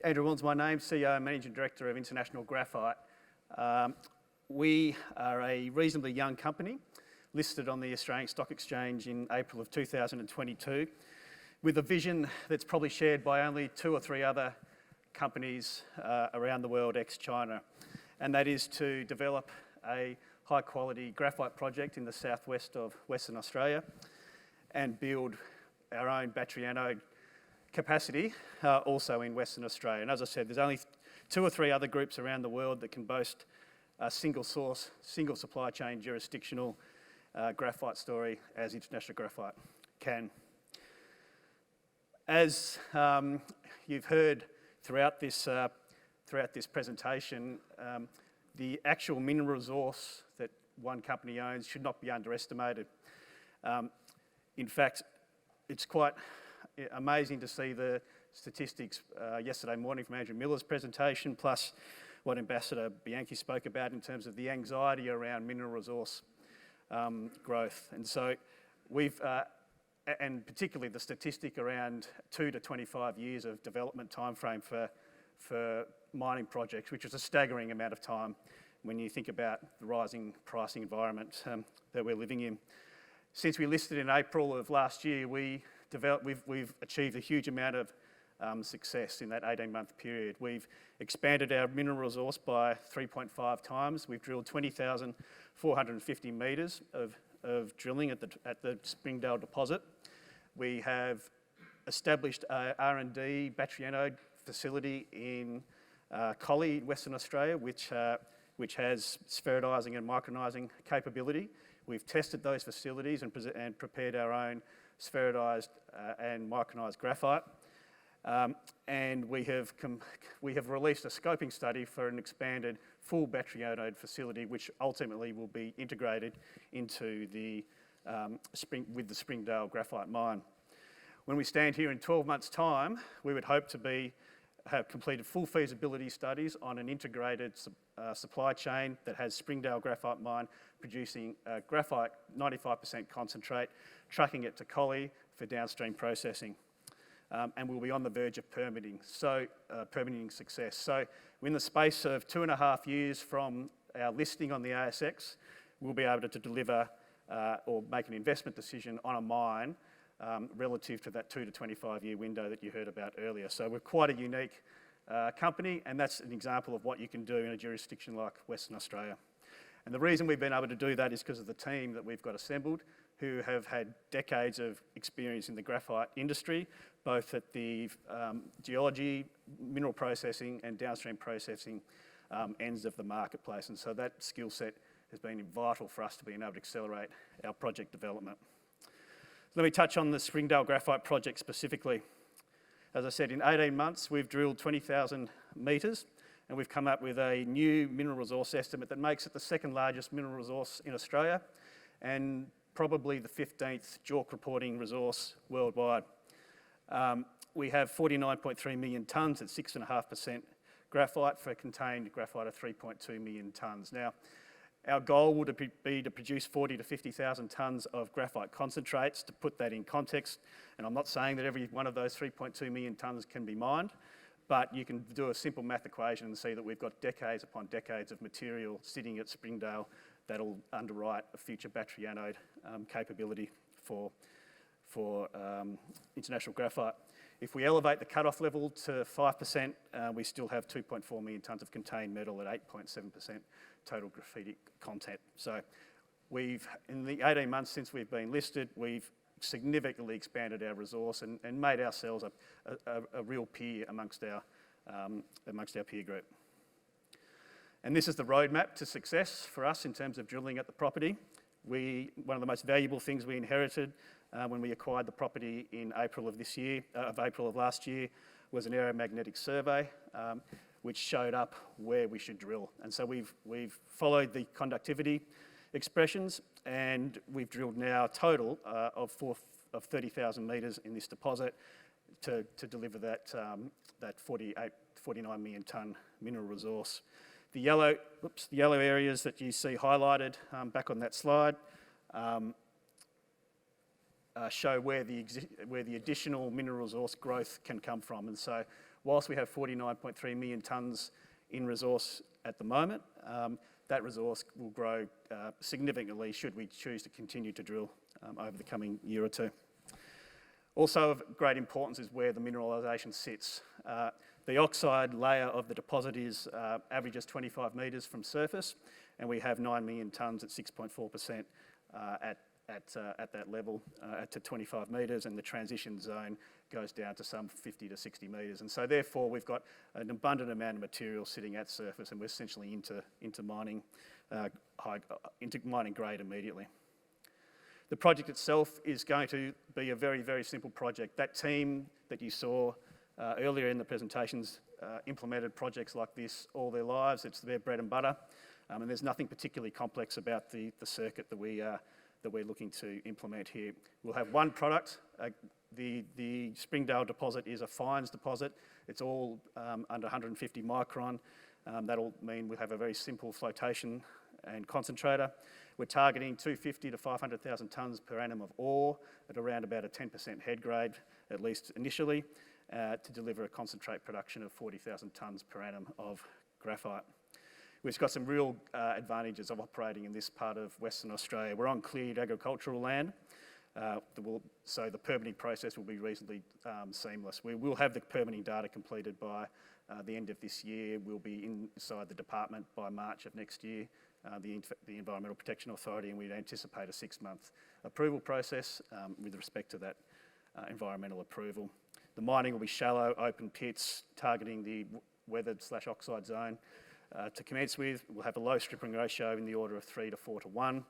Andrew Worland's my name, CEO and Managing Director of International Graphite. We are a reasonably young company, listed on the Australian Stock Exchange in April of 2022, with a vision that's probably shared by only 2 or 3 other companies around the world ex-China, and that is to develop a high-quality graphite project in the southwest of Western Australia and build our own battery anode capacity also in Western Australia. And as I said, there's only 2 or 3 other groups around the world that can boast a single source, single supply chain, jurisdictional graphite story as International Graphite can. As you've heard throughout this presentation, the actual mineral resource that one company owns should not be underestimated. In fact, it's quite amazing to see the statistics yesterday morning from Andrew Miller's presentation, plus what Ambassador Bianchi spoke about in terms of the anxiety around mineral resource growth. And so we've, and particularly the statistic around 2 to 25 years of development timeframe for mining projects, which is a staggering amount of time when you think about the rising pricing environment that we're living in. Since we listed in April of last year, we've achieved a huge amount of success in that 18-month period. We've expanded our mineral resource by 3.5 times. We've drilled 20,450 metres of drilling at the Springdale deposit. We have established a R&D battery anode facility in Collie, Western Australia, which has spheritizing and micronizing capability. We've tested those facilities and prepared our own spheritized and micronized graphite. And we have released a scoping study for an expanded full battery anode facility, which ultimately will be integrated into with the Springdale graphite mine. When we stand here in 12 months' time, we would hope to have completed full feasibility studies on an integrated supply chain that has Springdale graphite mine producing graphite 95% concentrate, trucking it to Collie for downstream processing. And we'll be on the verge of permitting success. So in the space of 2.5 years from our listing on the ASX, we'll be able to deliver or make an investment decision on a mine relative to that 2 to 25 year window that you heard about earlier. So we're quite a unique company, and that's an example of what you can do in a jurisdiction like Western Australia. And the reason we've been able to do that is because of the team that we've got assembled, who have had decades of experience in the graphite industry, both at the geology, mineral processing and downstream processing ends of the marketplace. And so that skill set has been vital for us to being able to accelerate our project development. Let me touch on the Springdale Graphite project specifically. As I said, in 18 months, we've drilled 20,000 metres, and we've come up with a new mineral resource estimate that makes it the 2nd largest mineral resource in Australia and probably the 15th JORC reporting resource worldwide. We have 49.3 million tonnes at 6.5% graphite for contained graphite of 3.2 million tonnes. Now, our goal would be to produce 40 to 50,000 tonnes of graphite concentrates. To put that in context, and I'm not saying that every one of those 3.2 million tonnes can be mined, but you can do a simple math equation and see that we've got decades upon decades of material sitting at Springdale that'll underwrite a future battery anode capability for International Graphite. If we elevate the cut-off level to 5%, we still have 2.4 million tonnes of contained metal at 8.7% total graphite content. So in the 18 months since we've been listed, we've significantly expanded our resource and made ourselves a real peer amongst our peer group. And this is the roadmap to success for us in terms of drilling at the property. One of the most valuable things we inherited when we acquired the property in April of last year was an aeromagnetic survey, which showed up where we should drill. And so we've followed the conductivity expressions, and we've drilled now a total of 30,000 metres in this deposit to deliver that 49 million tonne mineral resource. The yellow areas that you see highlighted back on that slide show where the additional mineral resource growth can come from. And so whilst we have 49.3 million tonnes in resource at the moment, that resource will grow significantly should we choose to continue to drill over the coming year or two. Also of great importance is where the mineralisation sits. The oxide layer of the deposit averages 25 metres from surface, and we have 9 million tonnes at 6.4% at that level to 25 metres, and the transition zone goes down to some 50 to 60 metres. And so therefore we've got an abundant amount of material sitting at surface, and we're essentially into mining grade immediately. The project itself is going to be a very, very simple project. That team that you saw earlier in the presentations implemented projects like this all their lives. It's their bread and butter, and there's nothing particularly complex about the circuit that we're looking to implement here. We'll have one product. The Springdale deposit is a fines deposit. It's all under 150 micron. That'll mean we'll have a very simple flotation and concentrator. We're targeting 250 to 500,000 tonnes per annum of ore at around about a 10% head grade, at least initially, to deliver a concentrate production of 40,000 tonnes per annum of graphite. We've got some real advantages of operating in this part of Western Australia. We're on cleared agricultural land, so the permitting process will be reasonably seamless. We will have the permitting data completed by the end of this year. We'll be inside the department by March of next year, the Environmental Protection Authority, and we'd anticipate a 6-month approval process with respect to that environmental approval. The mining will be shallow, open pits, targeting the weathered/oxide zone. To commence with, we'll have a low stripping ratio in the order of 3 to 4 to 1,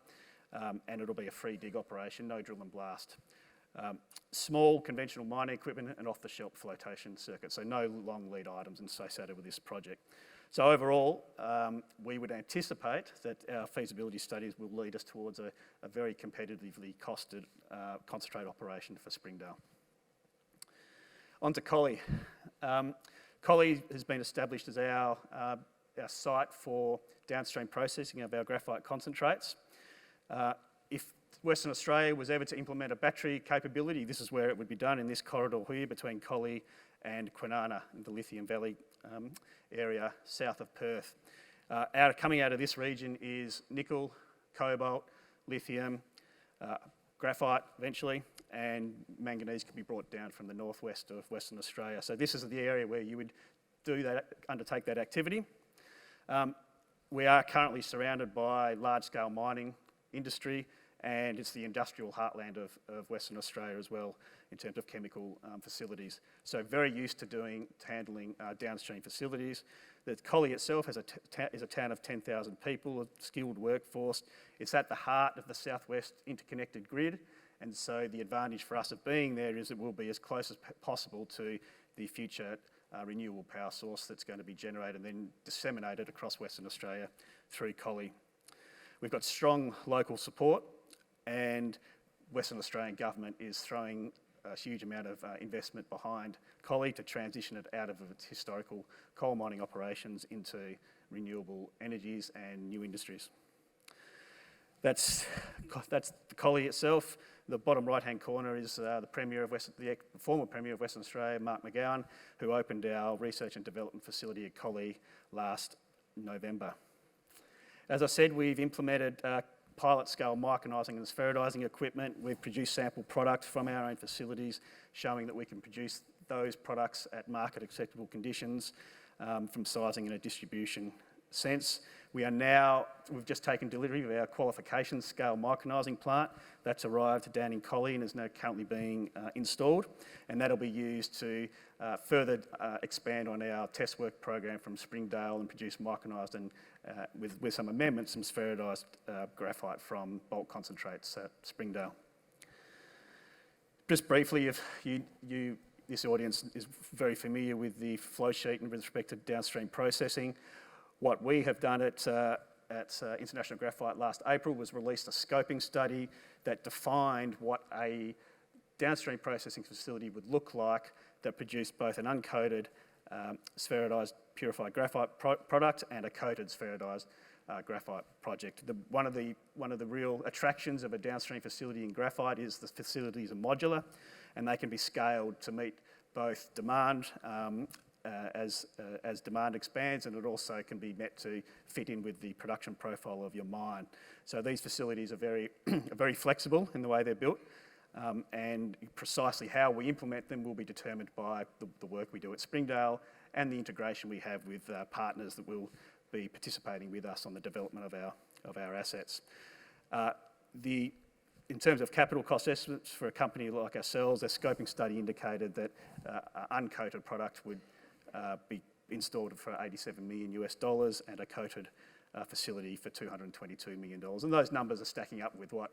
and it'll be a free dig operation, no drill and blast. Small conventional mining equipment and off-the-shelf flotation circuit, so no long lead items associated with this project. So overall, we would anticipate that our feasibility studies will lead us towards a very competitively costed concentrate operation for Springdale. On to Collie. Collie has been established as our site for downstream processing of our graphite concentrates. If Western Australia was ever to implement a battery capability, this is where it would be done, in this corridor here between Collie and Kwinana, in the Lithium Valley area south of Perth. Coming out of this region is nickel, cobalt, lithium, graphite eventually, and manganese can be brought down from the northwest of Western Australia. So this is the area where you would undertake that activity. We are currently surrounded by large-scale mining industry, and it's the industrial heartland of Western Australia as well in terms of chemical facilities. So very used to handling downstream facilities. The Collie itself is a town of 10,000 people, a skilled workforce. It's at the heart of the southwest interconnected grid, and so the advantage for us of being there is it will be as close as possible to the future renewable power source that's going to be generated and then disseminated across Western Australia through Collie. We've got strong local support, and Western Australian government is throwing a huge amount of investment behind Collie to transition it out of its historical coal mining operations into renewable energies and new industries. That's the Collie itself. The bottom right-hand corner is the former Premier of Western Australia, Mark McGowan, who opened our research and development facility at Collie last November. As I said, we've implemented pilot-scale micronising and spheridising equipment. We've produced sample products from our own facilities, showing that we can produce those products at market-acceptable conditions from sizing and a distribution sense. We've just taken delivery of our qualification scale micronising plant. That's arrived down in Collie and is now currently being installed, and that'll be used to further expand on our test work program from Springdale and produce micronised and with some amendments, some spheridised graphite from bulk concentrates at Springdale. Just briefly, if this audience is very familiar with the flow sheet and with respect to downstream processing, what we have done at International Graphite last April was released a scoping study that defined what a downstream processing facility would look like that produced both an uncoated spheridised purified graphite product and a coated spheridised graphite project. One of the real attractions of a downstream facility in graphite is the facilities are modular, and they can be scaled to meet both demand as demand expands, and it also can be met to fit in with the production profile of your mine. So these facilities are very, very flexible in the way they're built, and precisely how we implement them will be determined by the work we do at Springdale and the integration we have with partners that will be participating with us on the development of our assets. In terms of capital cost estimates for a company like ourselves, their scoping study indicated that uncoated product would be installed for $87 million and a coated facility for $222 million. And those numbers are stacking up with what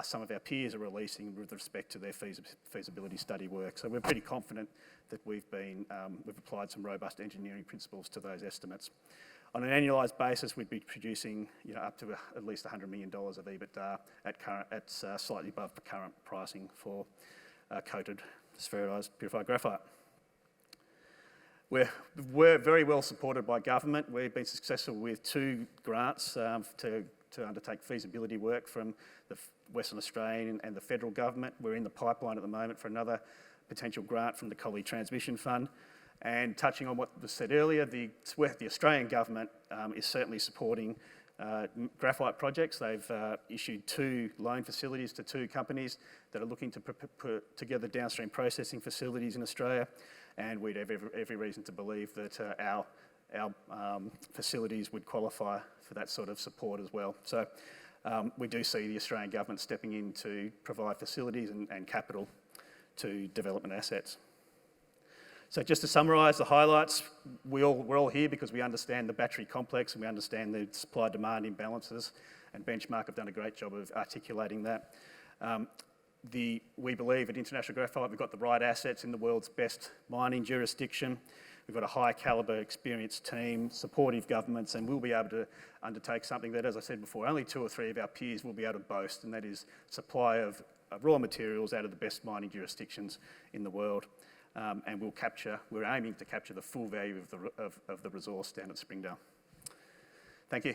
some of our peers are releasing with respect to their feasibility study work. So we're pretty confident that we've applied some robust engineering principles to those estimates. On an annualised basis, we'd be producing up to at least $100 million of EBITDA at slightly above the current pricing for coated spherised purified graphite. We're very well supported by government. We've been successful with 2 grants to undertake feasibility work from the Western Australian and the federal government. We're in the pipeline at the moment for another potential grant from the Collie Transmission Fund. And touching on what was said earlier, the Australian government is certainly supporting graphite projects. They've issued 2 loan facilities to 2 companies that are looking to put together downstream processing facilities in Australia, and we'd have every reason to believe that our facilities would qualify for that sort of support as well. So we do see the Australian government stepping in to provide facilities and capital to development assets. So just to summarise the highlights, we're all here because we understand the battery complex and we understand the supply-demand imbalances, and Benchmark have done a great job of articulating that. We believe at International Graphite we've got the right assets in the world's best mining jurisdiction. We've got a high calibre, experienced team, supportive governments, and we'll be able to undertake something that, as I said before, only 2 or 3 of our peers will be able to boast, and that is supply of raw materials out of the best mining jurisdictions in the world. And we're aiming to capture the full value of the resource down at Springdale. Thank you.